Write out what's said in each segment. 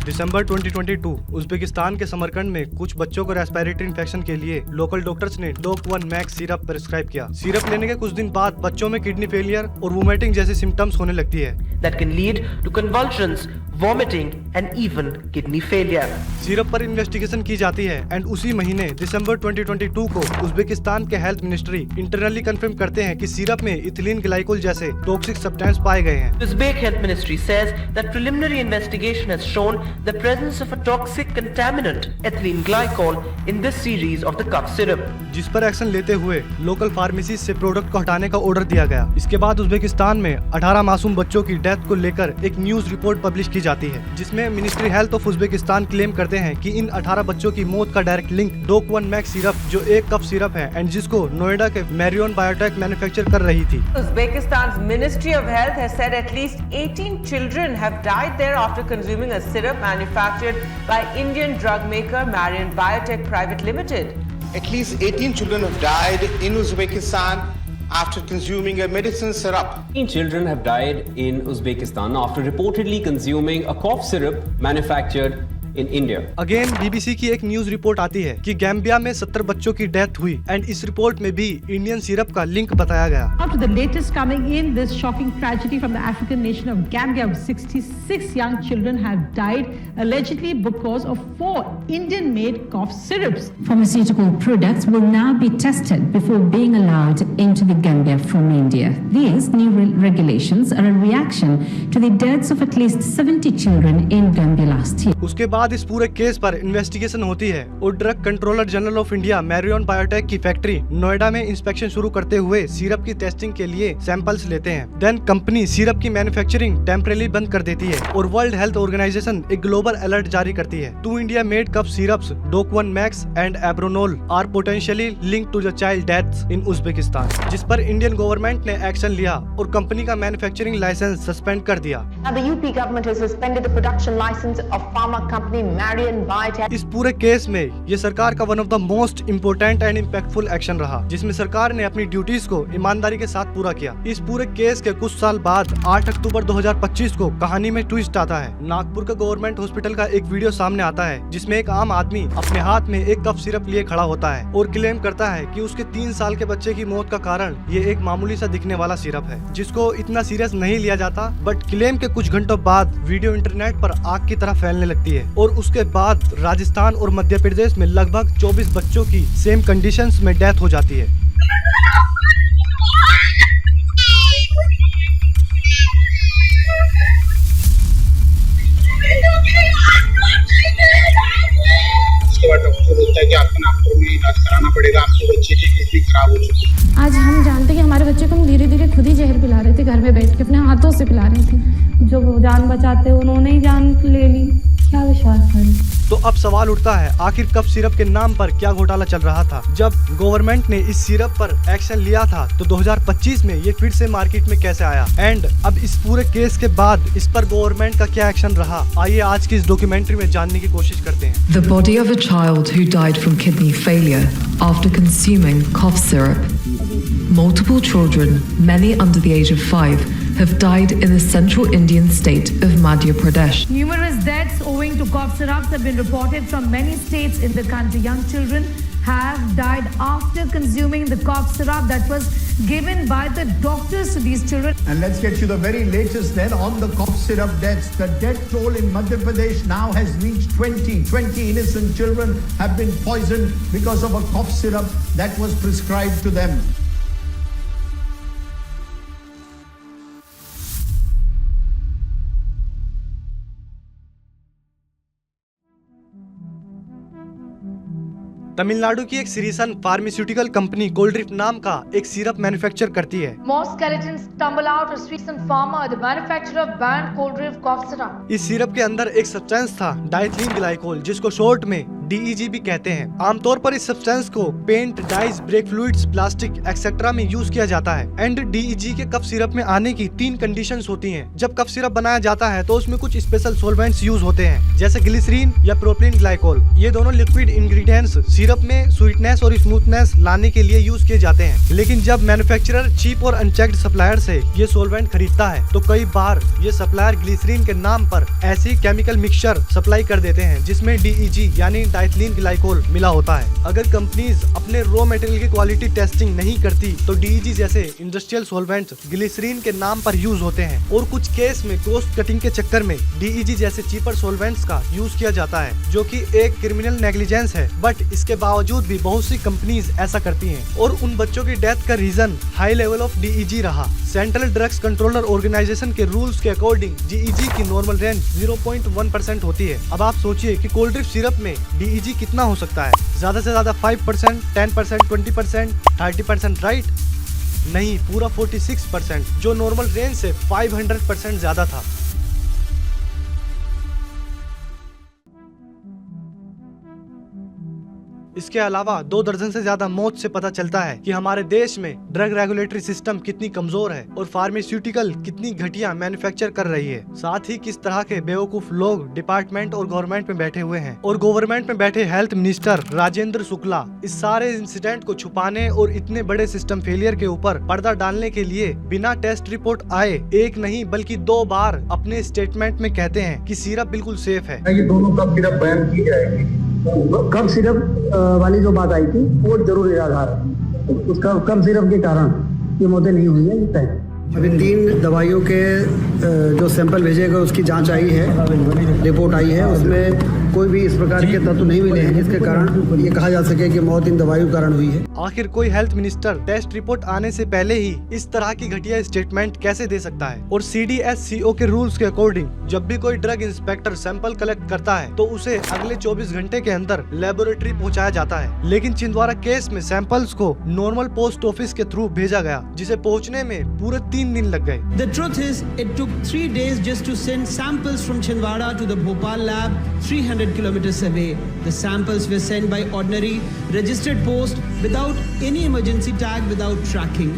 दिसंबर 2022 Uzbekistan के समरकंद में कुछ बच्चों को रेस्पिरेटरी इन्फेक्शन के लिए लोकल डॉक्टर्स ने डोक-1 मैक्स सिरप प्रिस्क्राइब किया। सिरप लेने के कुछ दिन बाद बच्चों में किडनी फेलियर और वोमिटिंग जैसे सिम्टम्स होने लगती है। That can lead to convulsions, vomiting and even kidney failure. Syrup पर इन्वेस्टिगेशन की जाती है एंड उसी महीने दिसंबर 2022 को उज्बेकिस्तान के हेल्थ मिनिस्ट्री इंटरनली कंफर्म करते हैं कि सिरप में इथिलीन ग्लाइकोल जैसे टॉक्सिक सब्सटेंस पाए गए हैं। Uzbek Health Ministry says that preliminary investigation has shown the presence of a toxic contaminant, ethylene glycol, in this series of the cough syrup. जिस पर एक्शन लेते हुए लोकल फार्मेसी से product को हटाने का ऑर्डर दिया गया। इसके बाद उज्बेकिस्तान में 18 मासूम बच्चों की डेथ को लेकर एक न्यूज रिपोर्ट पब्लिश की जाती है, जिसमें ministry health of Uzbekistan claim करते हैं कि इन 18 बच्चों की मौत का डायरेक्ट लिंक डोक-1 मैक्स सिरप जो एक कफ सिरप है एंड जिसको नोएडा के मैरियन बायोटेक मैन्युफैक्चर कर रही थी। Uzbekistan's Ministry of Health has said at least 18 children have died there after consuming a syrup manufactured by Indian drug maker Marion Biotech Private Limited. At least 18 children have died in Uzbekistan after consuming a medicine syrup. 18 children have died in Uzbekistan after reportedly consuming a cough syrup manufactured in India. Again BBC की एक news report आती है कि Gambia में 70 बच्चों की death हुई and इस रिपोर्ट में भी इंडियन सिरप का लिंक बताया गया। After the latest coming in, this shocking tragedy from the African nation of Gambia, 66 young children have died allegedly because of 4 Indian-made cough syrups. Pharmaceutical products will now be tested before being allowed into the Gambia from India. These new regulations are a reaction to the deaths of at least 70 children in Gambia last year. उसके बाद इस पूरे case पर investigation होती है और drug controller general of India Marion biotech की factory Noida में इंस्पेक्शन शुरू करते हुए सिरप की टेस्टिंग के लिए सैंपल्स लेते हैं। देन कंपनी सिरप की मैन्युफैक्चरिंग टेम्परेरी बंद कर देती है और वर्ल्ड हेल्थ ऑर्गेनाइजेशन एक ग्लोबल अलर्ट जारी करती है। 2 India made cough syrups Dok one max and Ambronol are potentially linked to the child deaths in Uzbekistan, जिस पर इंडियन गवर्नमेंट ने एक्शन लिया और कंपनी का मैन्युफैक्चरिंग लाइसेंस सस्पेंड कर दिया। Now the UP government has suspended the production license of pharma company Marion Biotech. इस पूरे केस में ये सरकार का one of the most important and impactful action रहा, जिसमें सरकार ने अपनी ड्यूटीज को ईमानदारी के साथ पूरा किया। इस पूरे केस के कुछ साल बाद 8 अक्टूबर 2025 को कहानी में ट्विस्ट आता है। नागपुर का गवर्नमेंट हॉस्पिटल का एक वीडियो सामने आता है, जिसमें एक आम आदमी अपने हाथ में एक कफ सिरप लिए खड़ा होता है और क्लेम करता है कि उसके 3 साल के बच्चे की मौत का कारण ये एक मामूली सा दिखने वाला सिरप है, जिसको इतना सीरियस नहीं लिया जाता। बट क्लेम के कुछ घंटों बाद वीडियो इंटरनेट पर आग की तरह फैलने लगती है और उसके बाद राजस्थान और मध्य प्रदेश में लगभग 24 बच्चों की सेम कंडीशंस में डेथ हो जाती है। उसके बाद डॉक्टर बोलता है कि आपको नागपुर में इलाज कराना पड़ेगा, आपके बच्चे की किडनी खराब हो चुकी है। आज हम जानते हैं कि हमारे बच्चे को हम धीरे धीरे खुद ही जहर पिला रहे थे, घर में बैठ के अपने हाथों से पिला रहे थे। जो वो जान बचाते उन्होंने ही जान ले ली, क्या विश्वास करें। तो अब सवाल उठता है, आखिर कफ सिरप के नाम पर क्या घोटाला चल रहा था? जब गवर्नमेंट ने इस सिरप पर एक्शन लिया था तो 2025 में ये फिर से मार्केट में कैसे आया एंड अब इस पूरे केस के बाद इस पर गवर्नमेंट का क्या एक्शन रहा, आइए आज की इस डॉक्यूमेंट्री में जानने की कोशिश करते हैं। The body of a child who died from kidney failure after consuming cough syrup. Multiple children, many under the age of 5, have died in the central Indian state of Madhya Pradesh. Numerous deaths owing to cough syrups have been reported from many states in the country. Young children have died after consuming the cough syrup that was given by the doctors to these children. And let's get you the very latest then on the cough syrup deaths. The death toll in Madhya Pradesh now has reached 20. 20 innocent children have been poisoned because of a cough syrup that was prescribed to them. Tamil Nadu की एक सीरीसन pharmaceutical company कोल्ड्रिफ्ट नाम का एक syrup manufacture करती है। More skeletons stumble out as recent farmer, the manufacturer of banned Coldrift cough syrup. इस syrup के अंदर एक सब्सटेंस था डाइथिलीन ग्लाइकोल, जिसको शॉर्ट में DEG भी कहते हैं। आमतौर पर इस सब्सटेंस को paint, dyes, brake fluids, plastic etcetera में यूज किया जाता है। एंड DEG के कफ सिरप में आने की 3 कंडीशंस होती हैं। जब कफ सिरप बनाया जाता है तो उसमें कुछ स्पेशल सॉल्वेंट्स यूज होते हैं, जैसे ग्लिसरीन या प्रोपिलीन ग्लाइकोल। ये दोनों लिक्विड इंग्रेडिएंट्स सिरप में स्वीटनेस और स्मूथनेस लाने के लिए यूज किए जाते हैं। लेकिन जब मैन्युफैक्चरर चीप और अनचेक्ड सप्लायर से ये सॉल्वेंट खरीदता है तो कई बार ये सप्लायर ग्लिसरीन के नाम पर ऐसी केमिकल मिक्सचर सप्लाई कर देते हैं जिसमें DEG यानी डाइथिलीन ग्लाइकोल मिला होता है। अगर कंपनीज अपने रॉ मटेरियल की क्वालिटी टेस्टिंग नहीं करती तो DEG जैसे इंडस्ट्रियल सॉल्वेंट ग्लिसरीन के नाम पर यूज होते हैं। और कुछ केस में कॉस्ट कटिंग के चक्कर में DEG जैसे चीपर सॉल्वेंट्स का यूज किया जाता है, जो कि एक क्रिमिनल नेग्लिजेंस है। बट इसके बावजूद भी बहुत सी कंपनीज ऐसा करती हैं और उन बच्चों की डेथ का reason high level of DEG रहा। सेंट्रल ड्रग्स कंट्रोलर ऑर्गेनाइजेशन के रूल्स के अकॉर्डिंग DEG की नॉर्मल रेंज 0.1% होती है। अब आप सोचिए कि कोल्ड ड्रिंक सिरप में DEG कितना हो सकता है? ज्यादा से ज्यादा 5%, 10%, 20%, 30%, राइट? नहीं, पूरा 46%, जो नॉर्मल रेंज से 500% ज्यादा था। इसके अलावा 2 दर्जन से ज्यादा मौत से पता चलता है कि हमारे देश में ड्रग रेगुलेटरी सिस्टम कितनी कमजोर है और फार्मास्यूटिकल कितनी घटिया मैन्युफैक्चर कर रही है। साथ ही किस तरह के बेवकूफ लोग डिपार्टमेंट और गवर्नमेंट में बैठे हुए हैं। और गवर्नमेंट में बैठे हेल्थ मिनिस्टर राजेंद्र शुक्ला इस सारे इंसिडेंट को छुपाने और इतने बड़े सिस्टम फेलियर के ऊपर पर्दा डालने के लिए बिना टेस्ट रिपोर्ट आए एक नहीं बल्कि 2 बार अपने स्टेटमेंट में कहते हैं कि सिरप बिल्कुल सेफ है। ये दोनों कब सिरप बैन की जाएगी? कब सिरप वाली जो बात आई थी वो जरूर निराधार है। उसका कम सिरप के कारण ये मौतें नहीं हुई है। अभी 3 दवाइयों के जो सैंपल भेजे गए उसकी जांच आई है, रिपोर्ट आई है, उसमें कोई भी इस प्रकार के तत्व नहीं मिले हैं जिसके कारण ये कहा जा सके कि मौत इन दवाइयों के कारण हुई है। आखिर कोई हेल्थ मिनिस्टर टेस्ट रिपोर्ट आने से पहले ही इस तरह की घटिया स्टेटमेंट कैसे दे सकता है? और CDSCO के रूल्स के अकॉर्डिंग जब भी कोई ड्रग इंस्पेक्टर सैंपल कलेक्ट करता है तो उसे अगले 24 घंटे के अंदर लेबोरेटरी पहुंचाया जाता है। लेकिन छिंदवाड़ा केस में सैंपल्स को नॉर्मल पोस्ट ऑफिस के थ्रू भेजा गया, जिसे पहुँचने में पूरे 3 दिन लग गए। The truth is, it took 3 days just to send samples from Chhindwara to the Bhopal lab 300 kilometers away. The samples were sent by ordinary registered post without any emergency tag, without tracking.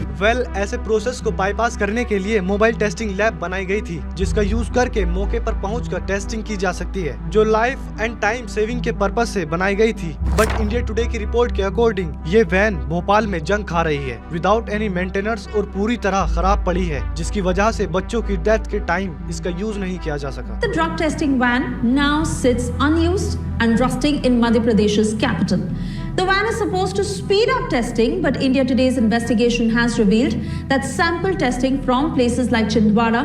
ऐसे process को bypass करने के लिए mobile testing lab बनाई गई थी, जिसका use करके मौके पर पहुंचकर टेस्टिंग की जा सकती है, जो लाइफ एंड टाइम सेविंग के पर्पज से बनाई गई थी। बट इंडिया टुडे की रिपोर्ट के अकॉर्डिंग ये वैन भोपाल में जंग खा रही है विदाउट एनी मेंटेनेंस और पूरी तरह खराब पड़ी है, जिसकी वजह से बच्चों की डेथ के टाइम इसका यूज नहीं किया जा सका। The drug testing van now sits unused and rusting in Madhya Pradesh's capital. The van is supposed to speed up testing, but India Today's investigation has revealed that sample testing from places like Chhindwara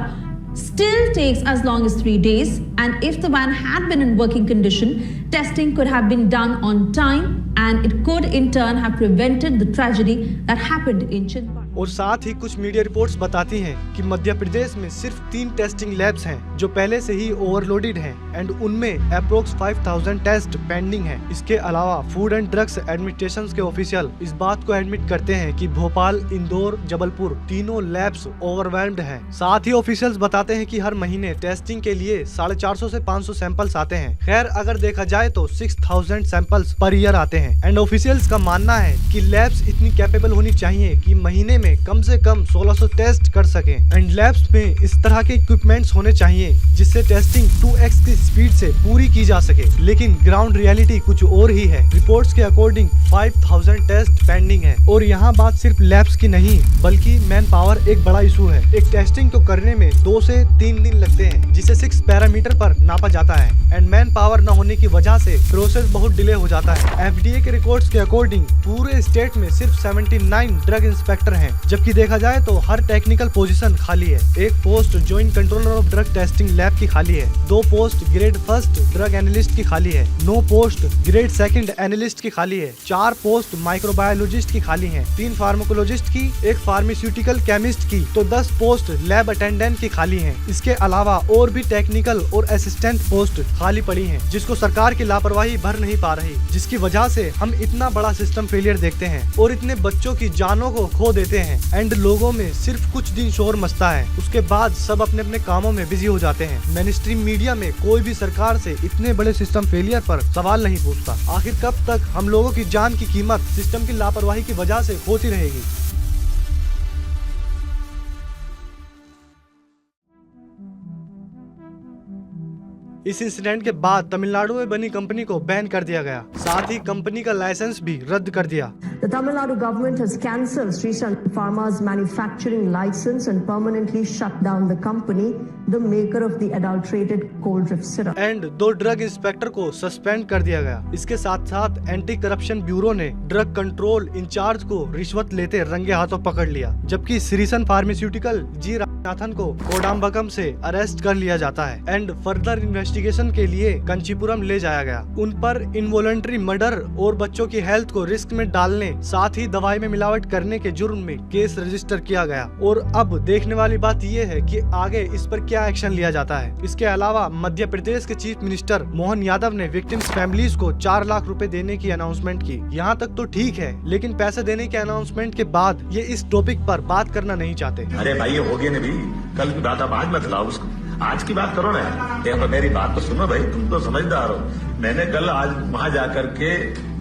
still takes as long as 3 days, and if the van had been in working condition, testing could have been done on time and it could in turn have prevented the tragedy that happened in Chhindwara. और साथ ही कुछ media reports बताती हैं कि मध्य प्रदेश में सिर्फ 3 testing labs हैं जो पहले से ही ओवरलोडेड हैं एंड उनमें अप्रोक्स 5000 टेस्ट पेंडिंग हैं। इसके अलावा फूड एंड ड्रग्स एडमिनिस्ट्रेशन के ऑफिशियल इस बात को एडमिट करते हैं कि भोपाल, इंदौर, जबलपुर तीनों लैब्स ओवरवेल्म्ड हैं। साथ ही ऑफिशियल्स बताते हैं कि हर महीने टेस्टिंग के लिए 450 से 500 सैंपल्स आते हैं। खैर, अगर देखा जाए तो 6000 सैंपल्स पर ईयर आते हैं एंड ऑफिशियल्स का मानना है कि लैब्स इतनी कैपेबल होनी चाहिए कि महीने में कम से कम 1600 टेस्ट कर सके एंड लैब्स में इस तरह के इक्विपमेंट्स होने चाहिए जिससे टेस्टिंग 2x की स्पीड से पूरी की जा सके। लेकिन ग्राउंड रियलिटी कुछ और ही है। रिपोर्ट्स के अकॉर्डिंग 5000 टेस्ट पेंडिंग है और यहाँ बात सिर्फ लैब्स की नहीं बल्कि मैन पावर एक बड़ा इशू है। एक टेस्टिंग को करने में 2 से 3 दिन लगते हैं, जिसे 6 पैरामीटर पर नापा जाता है एंड मैन पावर न होने की वजह से प्रोसेस बहुत डिले हो जाता है। FDA के रिकॉर्ड्स के अकॉर्डिंग पूरे स्टेट में सिर्फ 79 ड्रग इंस्पेक्टर हैं, जबकि देखा जाए तो हर टेक्निकल पोजीशन खाली है। एक post joint controller of drug testing lab की खाली है, 2 पोस्ट ग्रेड 1 ड्रग एनालिस्ट की खाली है, 9 पोस्ट ग्रेड 2 एनालिस्ट की खाली है, 4 पोस्ट माइक्रोबायोलॉजिस्ट की खाली है, 3 फार्माकोलॉजिस्ट की, 1 फार्मास्यूटिकल केमिस्ट की, तो 10 पोस्ट लैब अटेंडेंट की खाली हैं। इसके अलावा और भी टेक्निकल और असिस्टेंट पोस्ट खाली पड़ी हैं, जिसको सरकार की लापरवाही भर नहीं पा रही, जिसकी वजह से हम इतना बड़ा सिस्टम फेलियर देखते हैं और इतने बच्चों की जानों को खो देते हैं। एंड लोगों में सिर्फ कुछ दिन शोर मचता है, उसके बाद सब अपने अपने कामों में बिजी हो जाते हैं। मेनस्ट्रीम मीडिया में कोई भी सरकार से इतने बड़े सिस्टम फेलियर पर सवाल नहीं पूछता। आखिर कब तक हम लोगों की जान की कीमत सिस्टम की लापरवाही की वजह से होती रहेगी? इस इंसिडेंट के बाद तमिलनाडु में बनी कंपनी को बैन कर दिया गया, साथ ही कंपनी का लाइसेंस भी रद्द कर दिया। The Tamil Nadu government has cancelled Sri Santi Pharma's manufacturing license and permanently shut down the company, the maker of the adulterated cold drip syrup. And 2 drug inspector को सस्पेंड कर दिया गया। इसके साथ साथ एंटी करप्शन ब्यूरो ने drug control in charge को रिश्वत लेते रंगे हाथों पकड़ लिया, जबकि श्रीसन फार्मास्यूटिकल जी रामनाथन को कोडम्बक्कम से अरेस्ट कर लिया जाता है एंड फर्दर इन्वेस्टिगेशन के लिए कंचीपुरम ले जाया गया। उन पर इनवॉलंटरी मर्डर और बच्चों की हेल्थ को रिस्क में डालने, साथ ही दवाई में मिलावट करने के जुर्म में केस रजिस्टर किया गया। और अब देखने वाली बात ये है कि आगे इस पर क्या एक्शन लिया जाता है। इसके अलावा मध्य प्रदेश के चीफ मिनिस्टर मोहन यादव ने विक्टिम्स फैमिलीज को 4 लाख रुपए देने की अनाउंसमेंट की। यहाँ तक तो ठीक है, लेकिन पैसे देने के अनाउंसमेंट के बाद ये इस टॉपिक पर बात करना नहीं चाहते। अरे भाई ये हो गया ना भी, कल की बात आप आज मत लाओ, उसको आज की बात करो ना। मेरी बात तो सुनो भाई, तुम तो समझदार हो। मैंने कल आज वहाँ जाकर के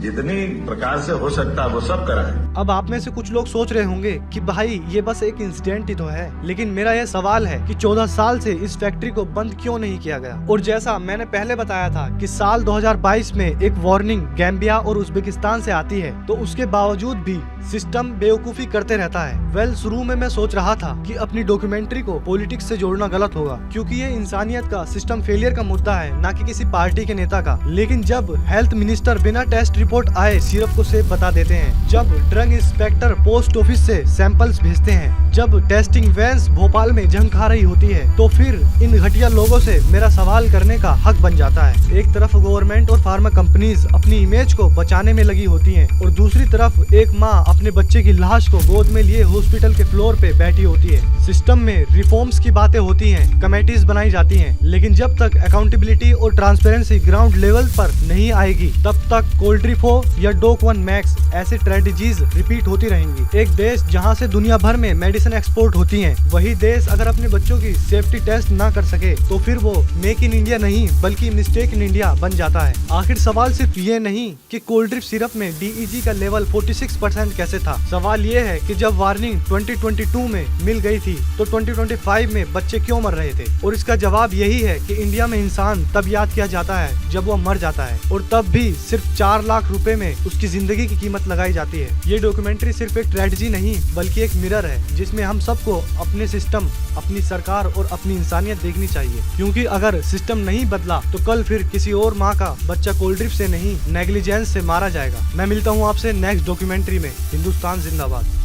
जितनी प्रकार से हो सकता है वो सब करा है। अब आप में से कुछ लोग सोच रहे होंगे कि भाई ये बस एक इंसिडेंट ही तो है, लेकिन मेरा यह सवाल है कि 14 साल से इस फैक्ट्री को बंद क्यों नहीं किया गया। और जैसा मैंने पहले बताया था कि साल 2022 में एक वार्निंग गैम्बिया और उज्बेकिस्तान से आती है, तो उसके बावजूद भी सिस्टम बेवकूफी करते रहता है। शुरू में मैं सोच रहा था कि अपनी डॉक्यूमेंट्री को पॉलिटिक्स से जोड़ना गलत होगा, क्योंकि ये इंसानियत का सिस्टम फेलियर का मुद्दा है, न कि किसी पार्टी के नेता का। लेकिन जब हेल्थ मिनिस्टर बिना टेस्ट रिपोर्ट आए सिरप को सेफ बता देते हैं, जब ड्रग इंस्पेक्टर पोस्ट ऑफिस से सैंपल्स भेजते हैं, जब टेस्टिंग वैन्स भोपाल में जंग खा रही होती है, तो फिर इन घटिया लोगों से मेरा सवाल करने का हक बन जाता है। एक तरफ गवर्नमेंट और फार्मा कंपनीज अपनी इमेज को बचाने में लगी होती हैं, और दूसरी तरफ एक माँ अपने बच्चे की लाश को गोद में लिए हॉस्पिटल के फ्लोर पे बैठी होती है। सिस्टम में रिफॉर्म्स की बातें होती हैं, कमेटीज बनाई जाती हैं, लेकिन जब तक अकाउंटेबिलिटी और ट्रांसपेरेंसी ग्राउंड लेवल पर नहीं आएगी, तब तक कोल्ड ड्रिप हो या डोक 1 मैक्स ऐसी स्ट्रेटजीज रिपीट होती रहेंगी। एक देश जहां से दुनिया भर में मेडिसिन एक्सपोर्ट होती हैं, वही देश अगर अपने बच्चों की सेफ्टी टेस्ट ना कर सके, तो फिर वो मेक इन इंडिया नहीं बल्कि मिस्टेक इन इंडिया बन जाता है। आखिर सवाल सिर्फ ये नहीं कि कोल्ड ड्रिप सिरप में DEG का लेवल 46% कैसे था। सवाल ये है कि जब वार्निंग 2022 में मिल गई थी, तो 2025 में बच्चे क्यों मर रहे थे। और इसका जवाब यही है कि इंडिया में इंसान तब याद किया जाता है जब वो मर जाता है, और तब भी सिर्फ 4 लाख रुपए में उसकी जिंदगी की कीमत लगाई जाती है। ये डॉक्यूमेंट्री सिर्फ एक स्ट्रेटजी नहीं बल्कि एक मिरर है, जिसमें हम सबको अपने सिस्टम, अपनी सरकार और अपनी इंसानियत देखनी चाहिए। क्योंकि अगर सिस्टम नहीं बदला तो कल फिर किसी और माँ का बच्चा कोल्ड ड्रिप से नहीं, नेग्लिजेंस से मारा जाएगा। मैं मिलता हूँ आपसे नेक्स्ट डॉक्यूमेंट्री में। हिंदुस्तान जिंदाबाद।